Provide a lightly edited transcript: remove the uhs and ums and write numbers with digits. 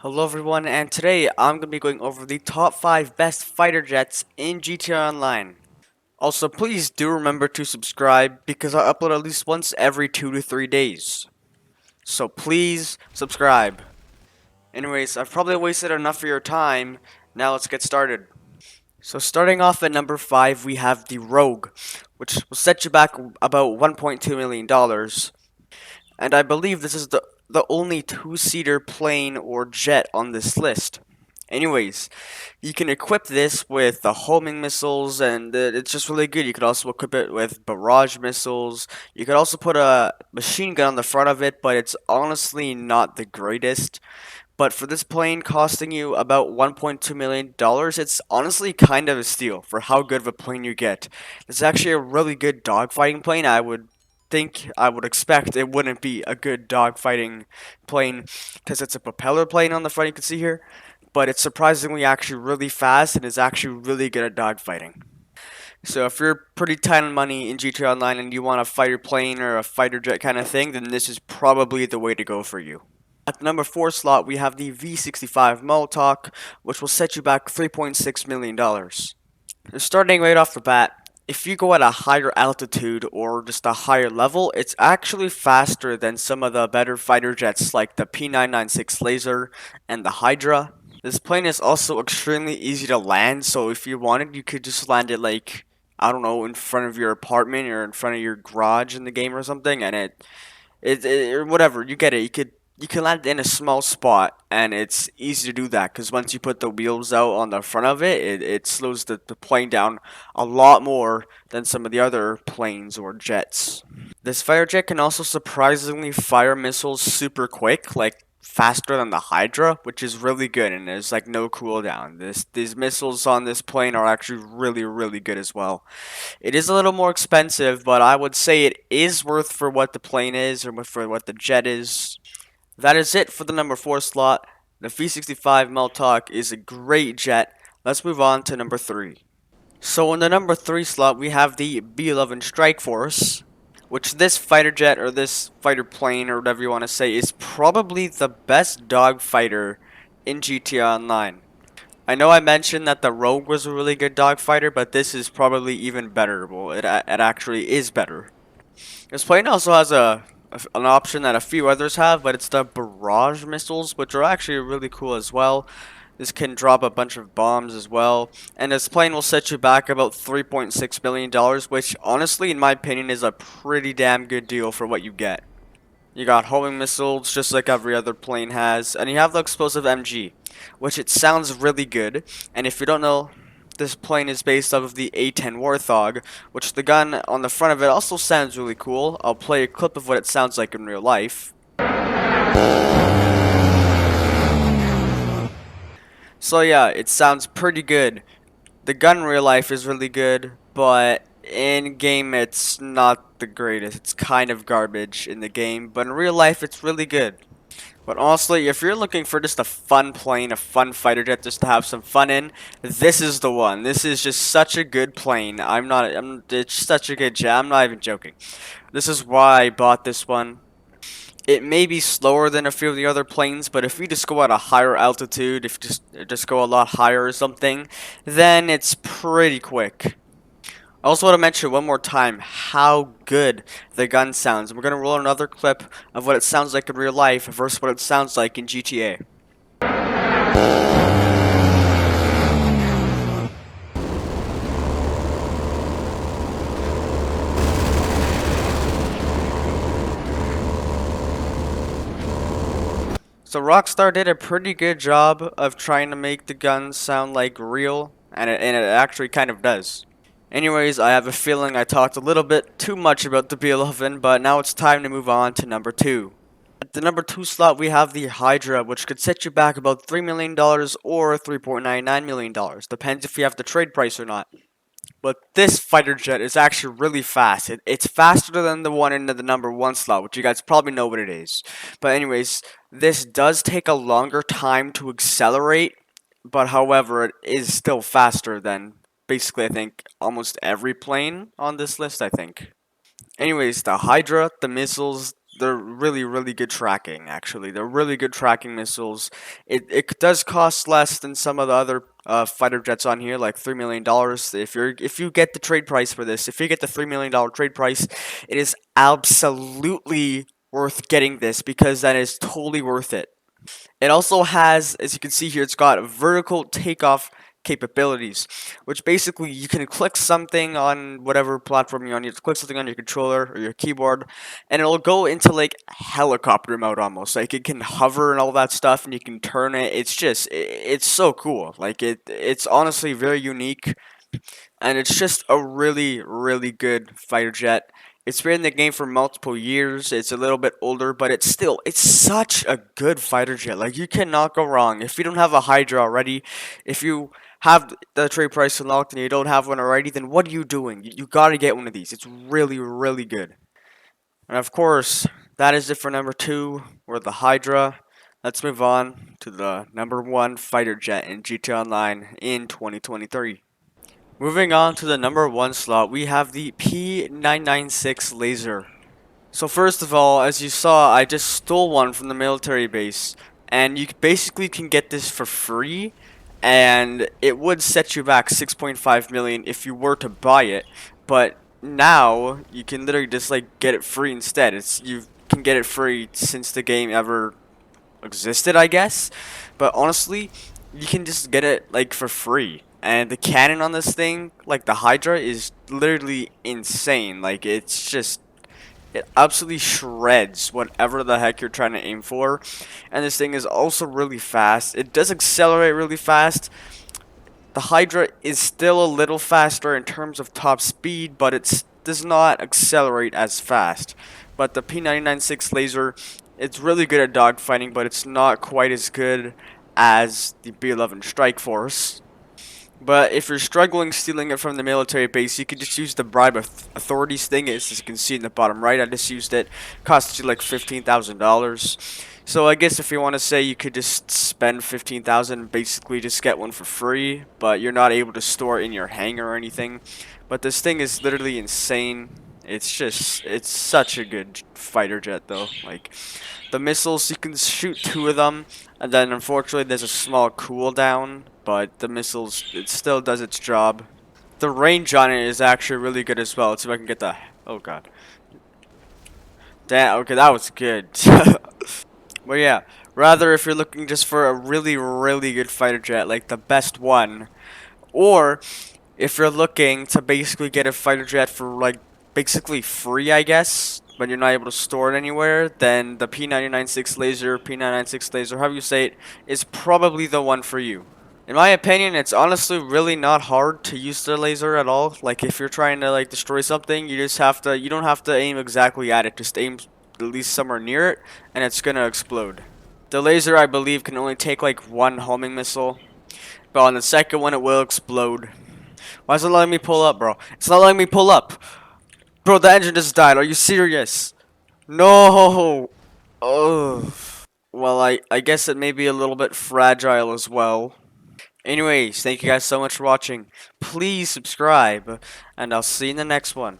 Hello everyone, and today I'm going to be going over the top 5 best fighter jets in GTA Online. Also, please do remember to subscribe because I upload at least once every 2 to 3 days. So please subscribe. Anyways, I've probably wasted enough of your time. Now let's get started. So starting off at number 5, we have the Rogue, which will set you back about $1.2 million. And I believe this is the only two-seater plane or jet on this list. Anyways, you can equip this with the homing missiles, and it's just really good. You could also equip it with barrage missiles. You could also put a machine gun on the front of it, but it's honestly not the greatest. But for this plane costing you about $1.2 million, it's honestly kind of a steal for how good of a plane you get. It's actually a really good dogfighting plane. I would expect it wouldn't be a good dogfighting plane because it's a propeller plane on the front, you can see here, but it's surprisingly actually really fast and is actually really good at dogfighting. So if you're pretty tight on money in GTA Online and you want a fighter plane or a fighter jet kind of thing, then this is probably the way to go for you. At the number 4 slot, we have the V65 Molotov, which will set you back $3.6 million. Starting right off the bat, if you go at a higher altitude or just a higher level, it's actually faster than some of the better fighter jets like the P996 Laser and the Hydra. This plane is also extremely easy to land, so if you wanted, you could just land it like, I don't know, in front of your apartment or in front of your garage in the game or something, and or whatever, you get it. You can land in a small spot, and it's easy to do that because once you put the wheels out on the front of it, it slows the plane down a lot more than some of the other planes or jets. This fighter jet can also surprisingly fire missiles super quick, like faster than the Hydra, which is really good, and there's like no cooldown. These missiles on this plane are actually really good as well. It is a little more expensive, but I would say it is worth for what the plane is or for what the jet is. That is it for the number 4 slot. The V65 Meltok is a great jet. Let's move on to number 3. So in the number 3 slot, we have the B11 Strike Force, which this fighter jet or this fighter plane or whatever you want to say is probably the best dogfighter in GTA Online. I know I mentioned that the Rogue was a really good dogfighter, but this is probably even better. Well, it actually is better. This plane also has an option that a few others have, but it's the barrage missiles, which are actually really cool as well. This can drop a bunch of bombs as well, and this plane will set you back about $3.6 million, which honestly, in my opinion, is a pretty damn good deal for what you get. You got homing missiles, just like every other plane has, and you have the explosive MG, which it sounds really good, and if you don't know, this plane is based off of the A10 Warthog, which the gun on the front of it also sounds really cool. I'll play a clip of what it sounds like in real life. So yeah, it sounds pretty good. The gun in real life is really good, but in game it's not the greatest. It's kind of garbage in the game, but in real life it's really good. But honestly, if you're looking for just a fun plane, a fun fighter jet just to have some fun in, this is the one. This is just such a good plane. It's such a good jet. I'm not even joking. This is why I bought this one. It may be slower than a few of the other planes, but if you just go at a higher altitude, if you just go a lot higher or something, then it's pretty quick. I also want to mention one more time how good the gun sounds. We're going to roll another clip of what it sounds like in real life versus what it sounds like in GTA. So Rockstar did a pretty good job of trying to make the gun sound like real, and it actually kind of does. Anyways, I have a feeling I talked a little bit too much about the B11, but now it's time to move on to number 2. At the number 2 slot, we have the Hydra, which could set you back about $3 million or $3.99 million. Depends if you have the trade price or not. But this fighter jet is actually really fast. It's faster than the one in the number 1 slot, which you guys probably know what it is. But anyways, this does take a longer time to accelerate, but however, it is still faster than basically, I think, almost every plane on this list, I think. Anyways, the Hydra, the missiles, they're really good tracking. Actually, they're really good tracking missiles. It does cost less than some of the other fighter jets on here, like $3 million. If you get the trade price for this, if you get the $3 million trade price, it is absolutely worth getting this because that is totally worth it. It also has, as you can see here, it's got vertical takeoff capabilities, which basically you can click something on whatever platform you're on. You click something on your controller or your keyboard, and it'll go into like helicopter mode almost. Like it can hover and all that stuff, and you can turn it. It's so cool. Like it's honestly very unique, and it's just a really good fighter jet. It's been in the game for multiple years. It's a little bit older, but it's such a good fighter jet. Like you cannot go wrong. If you don't have a Hydra already, if you have the trade price unlocked and you don't have one already, then what are you doing? You gotta get one of these. It's really good. And of course, that is it for number 2, or the Hydra. Let's move on to the number 1 fighter jet in GTA Online in 2023. Moving on to the number 1 slot, we have the P996 Laser. So first of all, as you saw, I just stole one from the military base, and you basically can get this for free, and it would set you back 6.5 million if you were to buy it, but now you can literally just like get it free instead. You can get it free since the game ever existed, I guess. But honestly, you can just get it like for free. And the cannon on this thing, like the Hydra, is literally insane. Like it absolutely shreds whatever the heck you're trying to aim for. And this thing is also really fast. It does accelerate really fast. The Hydra is still a little faster in terms of top speed, but it does not accelerate as fast. But the P996 Laser, it's really good at dogfighting, but it's not quite as good as the B11 Strike Force. But if you're struggling stealing it from the military base, you can just use the bribe authorities thing. As you can see in the bottom right, I just used it. Costs you like $15,000. So I guess if you want to say you could just spend $15,000 and basically just get one for free, but you're not able to store it in your hangar or anything. But this thing is literally insane. It's such a good fighter jet though. Like the missiles, you can shoot 2 of them, and then unfortunately there's a small cooldown, but the missiles, it still does its job. The range on it is actually really good as well. Let's see if I can get the, oh god. Damn, okay, that was good. But yeah, rather if you're looking just for a really good fighter jet, like the best one, or if you're looking to basically get a fighter jet for like basically free, I guess, but you're not able to store it anywhere, then the P996 Laser, P996 Laser, however you say it, is probably the one for you. In my opinion, it's honestly really not hard to use the laser at all. Like if you're trying to like destroy something, you don't have to aim exactly at it, just aim at least somewhere near it, and it's gonna explode. The laser, I believe, can only take like 1 homing missile, but on the second one it will explode. Why is it letting me pull up, bro? It's not letting me pull up. Bro, the engine just died. Are you serious? No. Oh. Well, I guess it may be a little bit fragile as well. Anyways, thank you guys so much for watching. Please subscribe, and I'll see you in the next one.